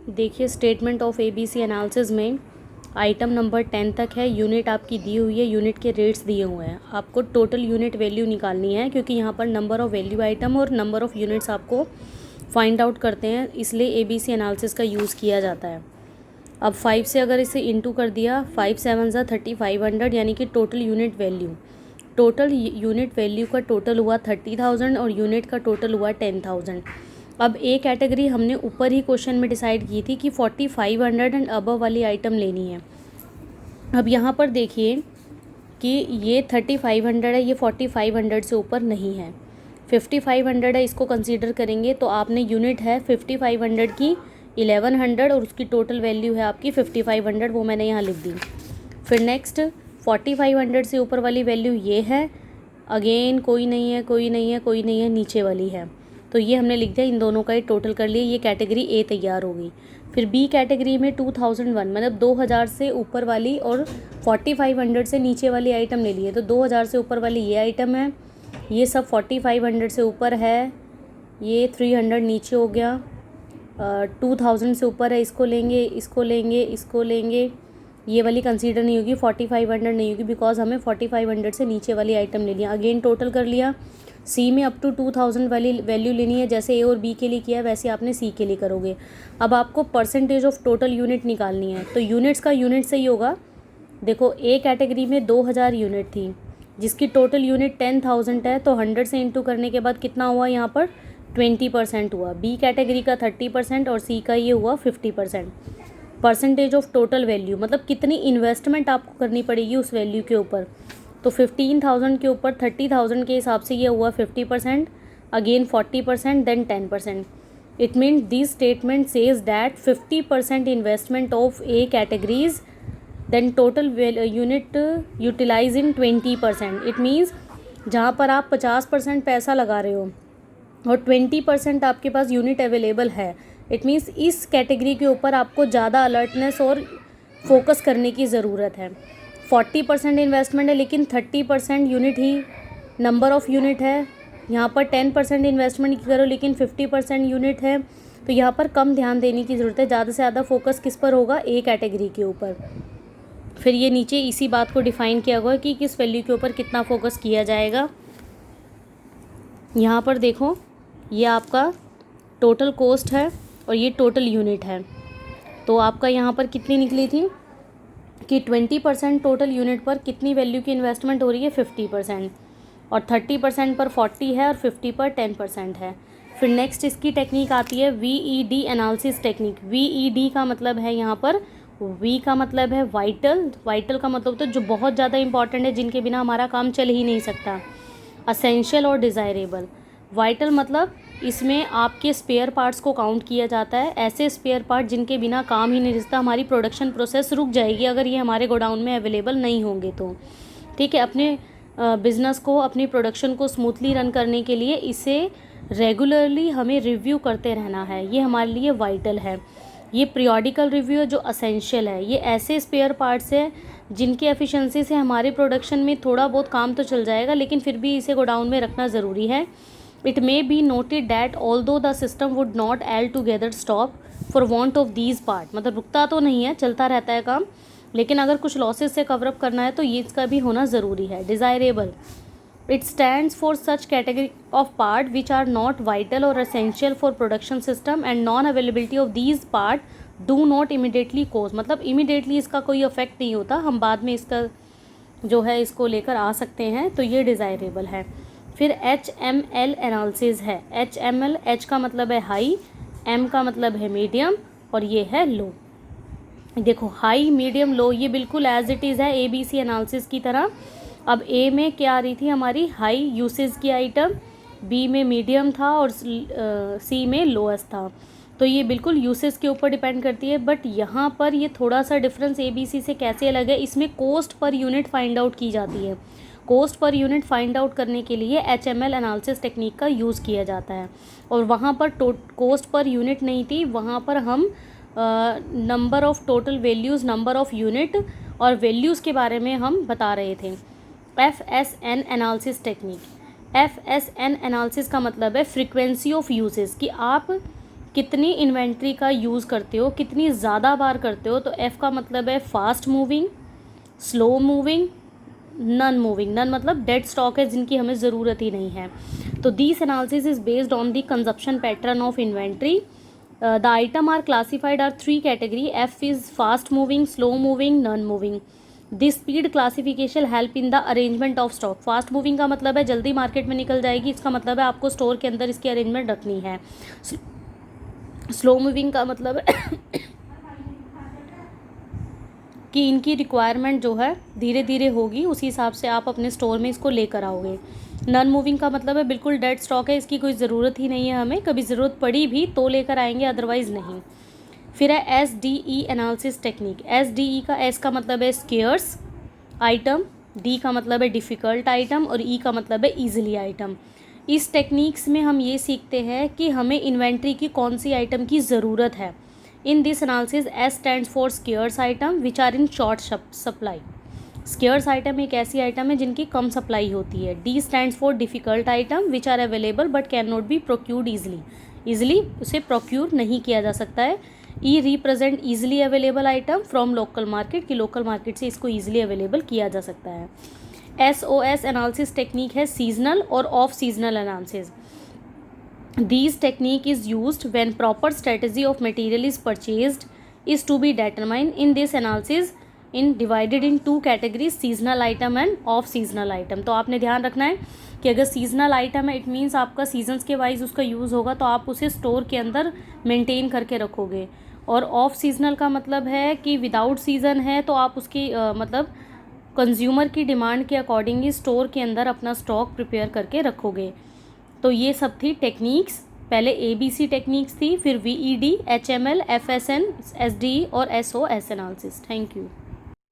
देखिए statement of ABC analysis में item number 10 तक है। यूनिट आपकी दी हुई है, यूनिट के रेट्स दिए हुए हैं। आपको टोटल यूनिट वैल्यू निकालनी है क्योंकि यहाँ पर नंबर ऑफ़ वैल्यू आइटम और नंबर ऑफ़ यूनिट्स आपको फाइंड आउट करते हैं, इसलिए एबीसी एनालिसिस का यूज़ किया जाता है। अब 5 से अगर इसे इंटू कर दिया, 5 7 ज़ा 3500 यानी कि टोटल यूनिट वैल्यू का टोटल हुआ 30,000 और यूनिट का टोटल हुआ 10,000। अब ए कैटेगरी हमने ऊपर ही क्वेश्चन में डिसाइड की थी कि 4500 एंड अबव वाली आइटम लेनी है। अब यहाँ पर देखिए कि ये 3500 है, ये 4500 से ऊपर नहीं है। 5500 है, इसको कंसीडर करेंगे तो आपने यूनिट है 5500 की 1100 और उसकी टोटल वैल्यू है आपकी 5500, वो मैंने यहाँ लिख दी। फिर नेक्स्ट 4500 से ऊपर वाली वैल्यू ये है, अगेन कोई नहीं है, नीचे वाली है, तो ये हमने लिख दिया। इन दोनों का ही टोटल कर लिया, ये कैटेगरी ए तैयार हो गई। फिर बी कैटेगरी में 2001 मतलब 2000 से ऊपर वाली और 4500 से नीचे वाली आइटम ले लिए, तो 2000 से ऊपर वाली ये आइटम है, ये सब 4500 से ऊपर है, ये 300 नीचे हो गया, 2000 से ऊपर है, इसको लेंगे, ये वाली कंसीडर नहीं होगी, 4500 नहीं होगी बिकॉज हमें 4500 से नीचे वाली आइटम लेनी है। अगेन टोटल कर लिया। सी में अप टू 2000 वाली वैल्यू लेनी है, जैसे ए और बी के लिए किया वैसे आपने सी के लिए करोगे। अब आपको परसेंटेज ऑफ टोटल यूनिट निकालनी है, तो यूनिट्स का यूनिट से ही होगा। देखो ए कैटेगरी में 2000 यूनिट थी जिसकी टोटल यूनिट 10,000 है, तो 100 से इंटू करने के बाद कितना हुआ, यहाँ पर 20% हुआ। बी कैटेगरी का 30% और सी का ये हुआ 50%। परसेंटेज ऑफ टोटल वैल्यू मतलब कितनी इन्वेस्टमेंट आपको करनी पड़ेगी उस वैल्यू के ऊपर, तो 15,000 के ऊपर 30,000 के हिसाब से ये हुआ 50%, again 40%, then 10%। It means this statement says that 50% investment of a categories then total unit utilize in 20%। It means जहाँ पर आप 50% पैसा लगा रहे हो और 20% आपके पास यूनिट अवेलेबल है, इट मीन्स इस कैटेगरी के ऊपर आपको ज़्यादा अलर्टनेस और फोकस करने की ज़रूरत है। 40% इन्वेस्टमेंट है लेकिन 30% unit he number of unit है। यहाँ पर 10% इन्वेस्टमेंट करो लेकिन 50% यूनिट है, तो यहाँ पर कम ध्यान देने की ज़रूरत है। ज़्यादा से ज़्यादा फोकस किस पर होगा, ए कैटेगरी के ऊपर। फिर ये नीचे इसी बात को डिफ़ाइन किया हुआ है कि किस वैल्यू के ऊपर कितना फोकस किया जाएगा। यहाँ पर देखो ये आपका टोटल कॉस्ट है और ये टोटल यूनिट है, तो आपका यहाँ पर कितनी निकली थी कि 20% टोटल यूनिट पर कितनी वैल्यू की इन्वेस्टमेंट हो रही है, 50%, और 30% पर 40 है और 50 पर 10% है। फिर नेक्स्ट इसकी टेक्निक आती है VED एनालिसिस टेक्निक। VED का मतलब है यहाँ पर, V का मतलब है वाइटल का मतलब तो जो बहुत ज़्यादा इंपॉर्टेंट है, जिनके बिना हमारा काम चल ही नहीं सकता। असेंशियल और डिज़ायरेबल। वाइटल मतलब इसमें आपके स्पेयर पार्ट्स को काउंट किया जाता है, ऐसे स्पेयर पार्ट जिनके बिना काम ही नहीं चलता, हमारी प्रोडक्शन प्रोसेस रुक जाएगी अगर ये हमारे गोडाउन में अवेलेबल नहीं होंगे तो। ठीक है, अपने बिज़नेस को, अपनी प्रोडक्शन को स्मूथली रन करने के लिए इसे रेगुलरली हमें रिव्यू करते रहना है, ये हमारे लिए वाइटल है। ये पीरियोडिकल रिव्यू है जो असेंशियल है। ये ऐसे स्पेयर पार्ट्स है जिनकी एफिशिएंसी से हमारे प्रोडक्शन में थोड़ा बहुत काम तो चल जाएगा, लेकिन फिर भी इसे गोडाउन में रखना ज़रूरी है। It may be noted that although the system would not altogether stop for want of these part, मतलब रुकता तो नहीं है, चलता रहता है काम, लेकिन अगर कुछ लॉसेस से कवर अप करना है तो ये इसका भी होना ज़रूरी है। Desirable, it stands for such category of part which are not vital or essential for production system and non-availability of these part do not immediately cause, मतलब immediately इसका कोई इफेक्ट नहीं होता, हम बाद में इसका जो है इसको लेकर आ सकते हैं, तो ये डिज़ायरेबल है। फिर HML एनालिसिस है। HML, H का मतलब है हाई, M का मतलब है मीडियम और ये है लो। देखो हाई, मीडियम, लो ये बिल्कुल एज इट इज़ है ABC एनालिसिस की तरह। अब A में क्या आ रही थी हमारी, हाई यूसेज की आइटम, B में मीडियम था और C में लोएस्ट था, तो ये बिल्कुल यूसेज के ऊपर डिपेंड करती है। बट यहाँ पर ये थोड़ा सा डिफरेंस ABC से कैसे अलग है, इसमें cost per unit find out की जाती है। Cost per unit find out करने के लिए HML एनालिसिस टेक्निक का यूज़ किया जाता है, और वहाँ पर कॉस्ट पर यूनिट नहीं थी, वहाँ पर हम number of total values, number of unit और वैल्यूज़ के बारे में हम बता रहे थे। FSN analysis technique. FSN analysis का मतलब है फ्रीक्वेंसी ऑफ यूजेस, कि आप कितनी इन्वेंट्री का यूज़ करते हो, कितनी ज़्यादा बार करते हो। तो एफ का मतलब है fast moving, slow moving, non moving. Non मतलब डेड स्टॉक है जिनकी हमें ज़रूरत ही नहीं है। तो this analysis is based on the consumption pattern of inventory. The item are classified are 3 category. F is fast moving, slow moving, non moving. This speed classification help in the arrangement of stock. Fast moving का मतलब है जल्दी market में निकल जाएगी, इसका मतलब है आपको स्टोर के अंदर इसकी अरेंजमेंट रखनी है। स्लो मूविंग का मतलब है कि इनकी रिक्वायरमेंट जो है धीरे धीरे होगी, उसी हिसाब से आप अपने स्टोर में इसको लेकर आओगे। नन मूविंग का मतलब है बिल्कुल डेड स्टॉक है, इसकी कोई ज़रूरत ही नहीं है, हमें कभी ज़रूरत पड़ी भी तो लेकर आएंगे, अदरवाइज़ नहीं। फिर है SDE एनालिसिस टेक्निक। SDE का S का मतलब है स्केयर्स आइटम, D का मतलब है डिफ़िकल्ट आइटम और E का मतलब है ईजिली आइटम। इस टेक्निक्स में हम ये सीखते हैं कि हमें इन्वेंट्री की कौन सी आइटम की ज़रूरत है। In this analysis S stands for scarce item which are in short supply. Scarce item एक ऐसी आइटम है जिनकी कम सप्लाई होती है। D stands for difficult item which are available but can not be procured easily उसे procure नहीं किया जा सकता है। E represent easily available item from local market, कि लोकल मार्केट से इसको ईजिली अवेलेबल किया जा सकता है। SOS एनालिसिस टेक्निक है सीजनल और off seasonal analysis. These technique is used when proper strategy of material is purchased is to be determined. In this analysis in divided in 2 categories, seasonal item and off seasonal item। तो आपने ध्यान रखना है कि अगर seasonal item है it means आपका seasons के वाइज उसका यूज़ होगा, तो आप उसे स्टोर के अंदर मेंटेन करके रखोगे। और ऑफ सीजनल का मतलब है कि विदाउट सीज़न है तो आप उसकी मतलब कंज्यूमर की डिमांड के अकॉर्डिंग ही स्टोर के अंदर अपना स्टॉक प्रिपेयर करके रखोगे। तो ये सब थी टेक्निक्स। पहले ABC टेक्निक्स थी, फिर VED, HML, FSN, SDE और SOS एनालिसिस। Thank you.